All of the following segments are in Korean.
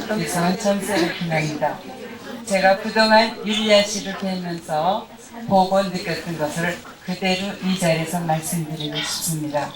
와싱턴에서 전세를 지냅니다. 제가 그동안 율리아 씨를 뵈면서 보고 느꼈던 것을 그대로 이 자리에서 말씀드리고 싶습니다.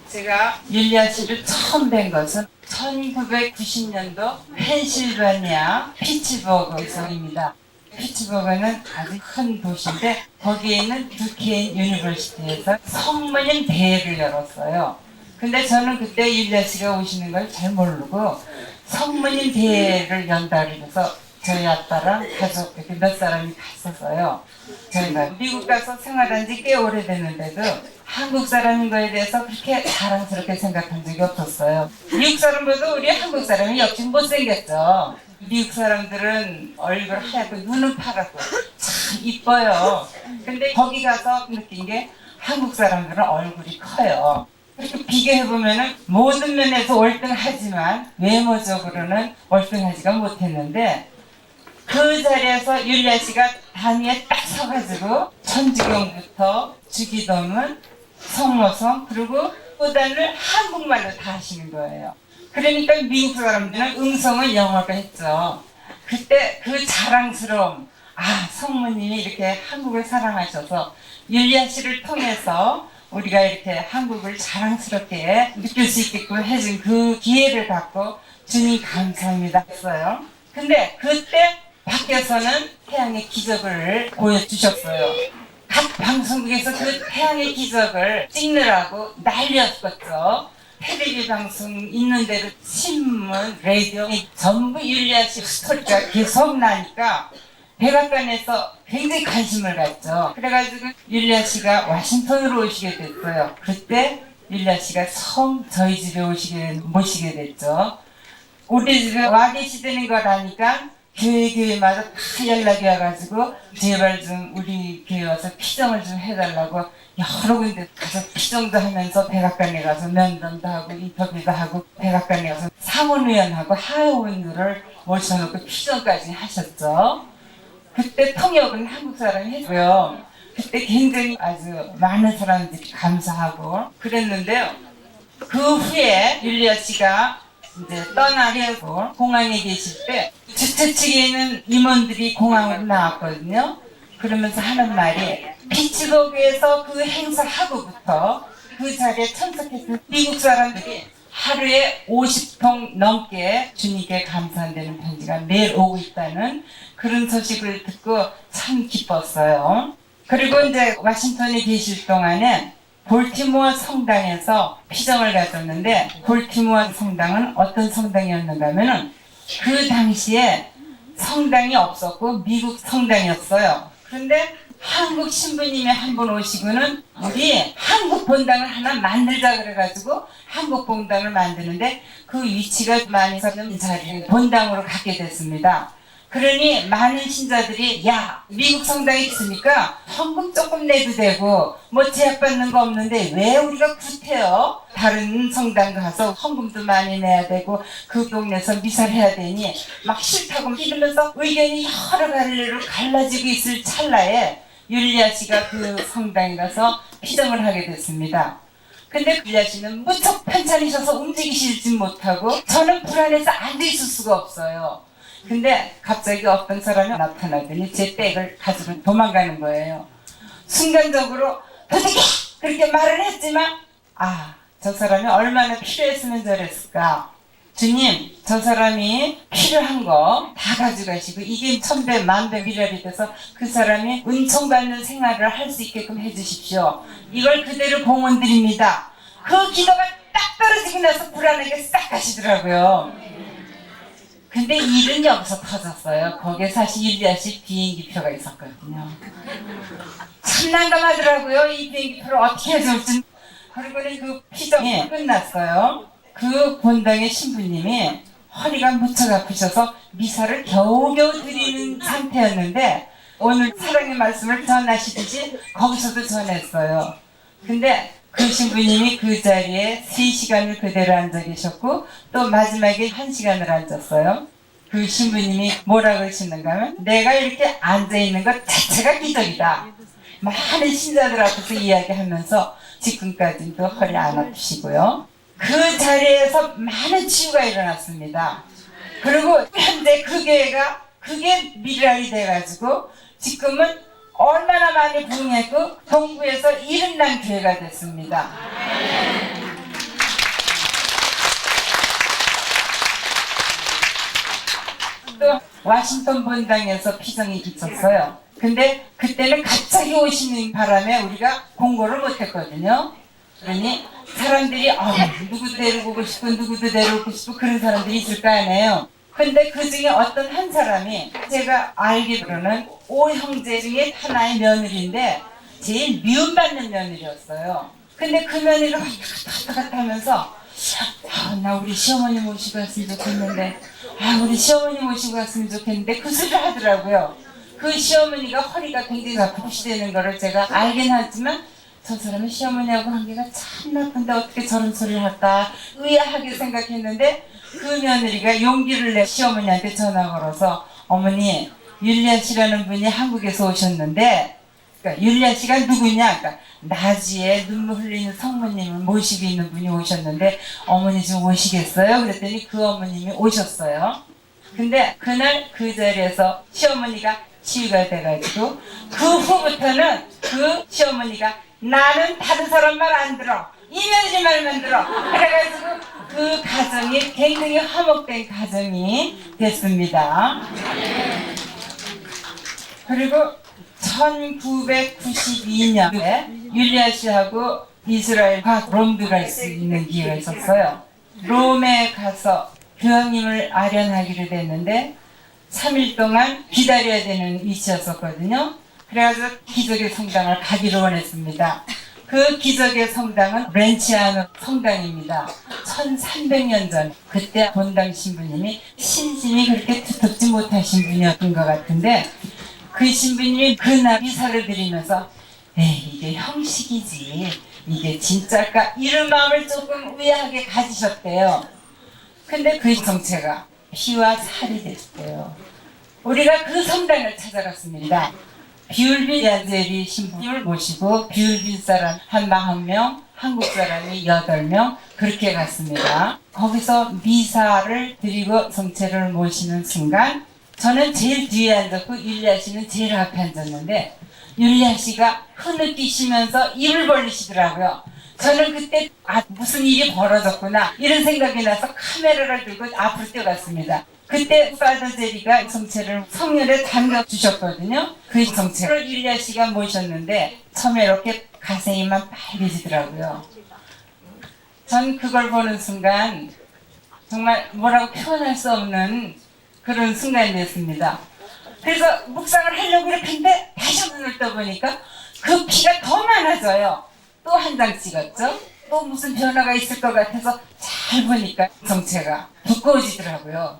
제가 율리아 씨를 처음 뵌 것은 1990년도 펜실바니아 피츠버그에서입니다. 피츠버그는 아주 큰 도시인데 거기에 있는 두케인 유니버시티에서 성모님 대회를 열었어요. 근데 저는 그때 율리아 씨가 오시는 걸 잘 모르고 성모님 대회를 연다 그래서 저희 아빠랑 가족 이렇게 몇 사람이 갔었어요. 저희가 미국 가서 생활한 지 꽤 오래됐는데도 한국 사람인 거에 대해서 그렇게 자랑스럽게 생각한 적이 없었어요. 미국 사람보다 우리 한국 사람이 역시 못생겼죠. 미국 사람들은 얼굴 하얗고 눈은 파랗고 참 이뻐요. 근데 거기 가서 느낀 게 한국 사람들은 얼굴이 커요. 그렇게 비교해보면 모든 면에서 월등하지만 외모적으로는 월등하지가 못했는데 그 자리에서 율리아 씨가 단위에 딱 서가지고 천주경부터 주기도문, 성모성 그리고 호단을 한국말로 다 하시는 거예요. 그러니까 미국 사람들은 음성은 영어로 했죠. 그때 그 자랑스러움, 성모님이 이렇게 한국을 사랑하셔서 율리아 씨를 통해서 우리가 이렇게 한국을 자랑스럽게 느낄 수 있게끔 해준 그 기회를 갖고 주님 감사합니다 했어요. 근데 그때 밖에서는 태양의 기적을 보여주셨어요. 각 방송국에서 그 태양의 기적을 찍느라고 난리였었죠. 텔레비 방송 있는 대로 신문, 라디오 전부 율리아 씨 스토리가 계속 나니까 백악관에서 굉장히 관심을 갖죠. 그래가지고 율리아 씨가 워싱턴으로 오시게 됐어요. 그때 율리아 씨가 처음 저희 집에 모시게 됐죠. 우리 집에 와 계시다는 걸 아니까 교회마다 다 연락이 와가지고 제발 좀 우리 교회 와서 피정을 좀 해달라고 여러 군데 가서 피정도 하면서 백악관에 가서 면담도 하고 인터뷰도 하고 백악관에 가서 상원의원하고 하원들을 모셔놓고 피정까지 하셨죠. 그때 통역은 한국 사람이 했고요. 그때 굉장히 아주 많은 사람들이 감사하고 그랬는데요. 그 후에 율리아 씨가 이제 떠나려고 공항에 계실 때 주최 측에 있는 임원들이 공항으로 나왔거든요. 그러면서 하는 말이 피츠버그에서 그 행사하고부터 그 자리에 참석했던 미국 사람들이 하루에 50통 넘게 주님께 감사한다는 편지가 매일 오고 있다는 그런 소식을 듣고 참 기뻤어요. 그리고 이제 워싱턴에 계실 동안에 볼티모어 성당에서 피정을 가졌는데 볼티모어 성당은 어떤 성당이었는가 하면은 그 당시에 성당이 없었고 미국 성당이었어요. 그런데 한국 신부님이 한 분 오시고는 우리 한국 본당을 하나 만들자 그래가지고 한국 본당을 만드는데 그 위치가 많이 사는 자리를 본당으로 갖게 됐습니다. 그러니 많은 신자들이 미국 성당이 있으니까 헌금 조금 내도 되고 뭐 제약받는 거 없는데 왜 우리가 구태여 다른 성당 가서 헌금도 많이 내야 되고 그 동네에서 미사를 해야 되니 막 싫다고 이러면서 의견이 여러 가지로 갈라지고 있을 찰나에 율리아 씨가 그 성당에 가서 피정을 하게 됐습니다. 근데 율리아 씨는 무척 편찮으셔서 움직이시지 못하고 저는 불안해서 앉아있을 수가 없어요. 근데 갑자기 어떤 사람이 나타나더니 제 백을 가지고 도망가는 거예요. 순간적으로 도둑이 그렇게 말을 했지만 저 사람이 얼마나 필요했으면 저랬을까. 주님, 저 사람이 필요한 거 다 가져가시고 이게 천배 만배 미랄이 돼서 그 사람이 은총받는 생활을 할 수 있게끔 해주십시오. 이걸 그대로 봉헌드립니다. 그 기도가 딱 떨어지고 나서 불안하게 싹 가시더라고요. 근데 일은 여기서 터졌어요. 거기에 사실 율리아 씨 비행기표가 있었거든요. 참 난감하더라고요. 이 비행기표를 어떻게 해줄지. 그리고는 그 피정이 끝났어요. 그 본당의 신부님이 허리가 무척 아프셔서 미사를 겨우겨우 드리는 상태였는데 오늘 사랑의 말씀을 전하시듯이 거기서도 전했어요. 근데 그 신부님이 그 자리에 3시간을 그대로 앉아 계셨고 또 마지막에 1시간을 앉았어요. 그 신부님이 뭐라 그러시는가 하면 내가 이렇게 앉아있는 것 자체가 기적이다. 많은 신자들 앞에서 이야기하면서 지금까지도 허리 안 아프시고요. 그 자리에서 많은 치유가 일어났습니다. 그리고 현재 그 교회가 그게 밀락이 돼가지고 지금은 얼마나 많이 부흥했고 동부에서 이름난 교회가 됐습니다. 또 워싱턴 본당에서 피정이 있었어요. 근데 그때는 갑자기 오시는 바람에 우리가 공고를 못했거든요. 그러니 사람들이 누구 데리고 싶고 누구도 데리고 싶고 그런 사람들이 있을 거 아니에요. 근데 그 중에 어떤 한 사람이 제가 알기로는 5형제 중에 하나의 며느리인데 제일 미움받는 며느리였어요. 근데 그 며느리가 왔다 갔다 하면서 나 우리 시어머니 모시고 갔으면 좋겠는데 우리 시어머니 모시고 갔으면 좋겠는데 그 소리를 하더라고요. 그 시어머니가 허리가 굉장히 아프시다는 거를 제가 알긴 하지만 저 사람은 시어머니하고 관계가 참 나쁜데 어떻게 저런 소리를 할까 의아하게 생각했는데 그 며느리가 용기를 내 시어머니한테 전화 걸어서 어머니 율리아 씨라는 분이 한국에서 오셨는데 그러니까 율리아 씨가 누구냐? 그러니까 나지에 눈물 흘리는 성모님을 모시고 있는 분이 오셨는데 어머니 좀 오시겠어요? 그랬더니 그 어머님이 오셨어요. 근데 그날 그 자리에서 시어머니가 치유가 돼가지고 그 후부터는 그 시어머니가 나는 다른 사람 말 안 들어 이 며느리 말만 들어 그래가지고 그 가정이 굉장히 화목된 가정이 됐습니다. 그리고 1992년에 율리아 씨하고 이스라엘과 롬드 갈 수 있는 기회가 있었어요. 롬에 가서 교황님을 아련하기로 됐는데 3일 동안 기다려야 되는 위치였었거든요. 그래가지고 기적의 성당을 가기로 원했습니다. 그 기적의 성당은 렌치아노 성당입니다. 1300년 전 그때 본당 신부님이 신심이 그렇게 두텁지 못하신 분이었던 것 같은데 그 신부님이 그날 미사를 드리면서 이게 형식이지 이게 진짜일까 이런 마음을 조금 의아하게 가지셨대요. 근데 그 정체가 피와 살이 됐대요. 우리가 그 성당을 찾아갔습니다. 비울빈 야제리 신부님을 모시고 비울빈 사람 한 명, 한국 사람이 8명 그렇게 갔습니다. 거기서 미사를 드리고 성체를 모시는 순간 저는 제일 뒤에 앉았고 율리아 씨는 제일 앞에 앉았는데 율리아 씨가 흐느끼시면서 입을 벌리시더라고요. 저는 그때 무슨 일이 벌어졌구나 이런 생각이 나서 카메라를 들고 앞으로 뛰어갔습니다. 그때 파더 제리가 성체를 성년에 담겨 주셨거든요. 그 성체를 율리아 씨가 모셨는데 처음에 이렇게 가생이만 빨개지더라고요. 전 그걸 보는 순간 정말 뭐라고 표현할 수 없는 그런 순간이 됐습니다. 그래서 묵상을 하려고 이렇게 했는데 다시 눈을 떠보니까 그 피가 더 많아져요. 또 한 장 찍었죠. 또 무슨 변화가 있을 것 같아서 잘 보니까 성체가 두꺼워지더라고요.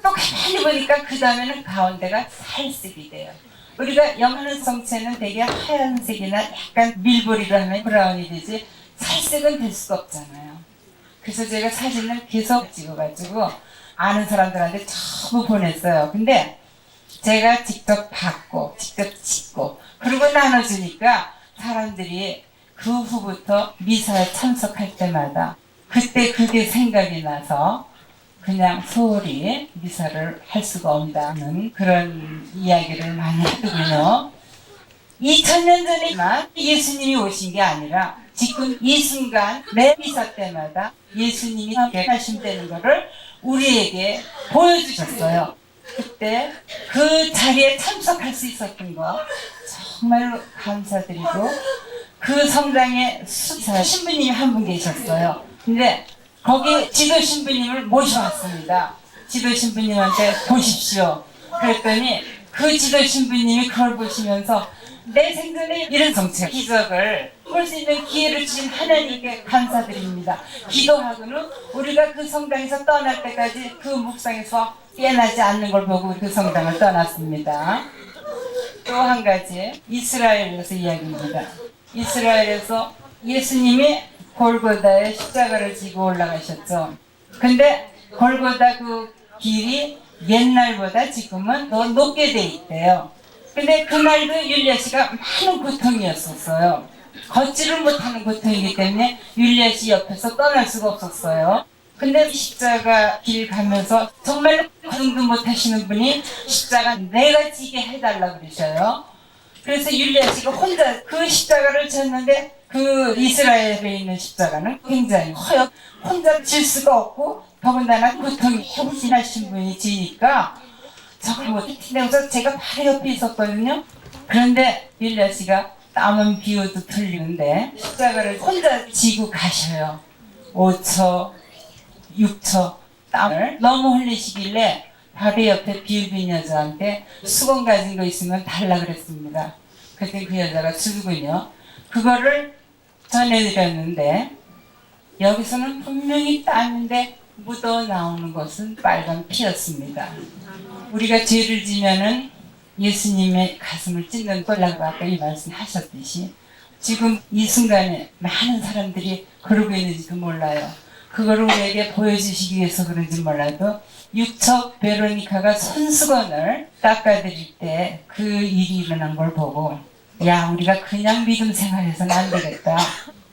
또 가만히 보니까 그 다음에는 가운데가 살색이 돼요. 우리가 영하는 성체는 되게 하얀색이나 약간 밀보리로 하면 브라운이 되지 살색은 될 수가 없잖아요. 그래서 제가 사진을 계속 찍어가지고 아는 사람들한테 전부 보냈어요. 근데 제가 직접 받고 직접 찍고 그리고 나눠주니까 사람들이 그 후부터 미사에 참석할 때마다 그때 그게 생각이 나서 그냥 소홀히 미사를 할 수가 없다는 그런 이야기를 많이 하더군요. 2000년 전에만 예수님이 오신 게 아니라 지금 이 순간 매 미사 때마다 예수님이 함께 하신다는 것을 우리에게 보여주셨어요. 그때 그 자리에 참석할 수 있었던 거 정말로 감사드리고 그 성당에 신부님이 한 분 계셨어요. 근데 거기 지도 신부님을 모셔왔습니다. 지도 신부님한테 보십시오. 그랬더니 그 지도 신부님이 그걸 보시면서 내 생전에 이런 정책 기적을 볼 수 있는 기회를 주신 하나님께 감사드립니다. 기도하고는 우리가 그 성당에서 떠날 때까지 그 묵상에서 깨나지 않는 걸 보고 그 성당을 떠났습니다. 또 한 가지 이스라엘에서 이야기입니다. 이스라엘에서 예수님이 골고다에 십자가를 지고 올라가셨죠. 근데 골고다 그 길이 옛날보다 지금은 더 높게 돼 있대요. 근데 그날도 율리아 씨가 많은 고통이었었어요. 걷지를 못하는 고통이기 때문에 율리아 씨 옆에서 떠날 수가 없었어요. 근데 십자가 길 가면서 정말 구동도 못하시는 분이 십자가 내가 지게 해달라 그러셔요. 그래서 율리아 씨가 혼자 그 십자가를 졌는데 그 이스라엘에 있는 십자가는 굉장히 커요. 혼자 질 수가 없고 더군다나 고통이 해부진하신 분이 지니까 저걸 못했는데 그래서 제가 바로 옆에 있었거든요. 그런데 율리아 씨가 땀은 비워도 틀리는데 십자가를 혼자 지고 가셔요. 5초, 6초 땀을 너무 흘리시길래 바로 옆에 비읍인 여자한테 수건 가진 거 있으면 달라 그랬습니다. 그때 그 여자가 주더군요. 그거를 전해드렸는데 여기서는 분명히 땀인데 묻어 나오는 것은 빨간 피였습니다. 우리가 죄를 지면은 예수님의 가슴을 찢는 거라고 아까 이 말씀하셨듯이 지금 이 순간에 많은 사람들이 그러고 있는지도 몰라요. 그거를 우리에게 보여주시기 위해서 그런지 몰라도 육척 베로니카가 손수건을 닦아드릴 때 그 일이 일어난 걸 보고 야 우리가 그냥 믿음 생활해서는 안 되겠다.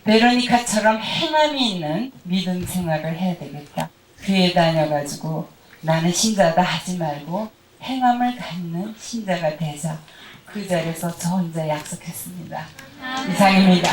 베로니카처럼 행함이 있는 믿음 생활을 해야 되겠다. 교회 다녀가지고 나는 신자다 하지 말고 행함을 갖는 신자가 되자. 그 자리에서 저 혼자 약속했습니다. 이상입니다.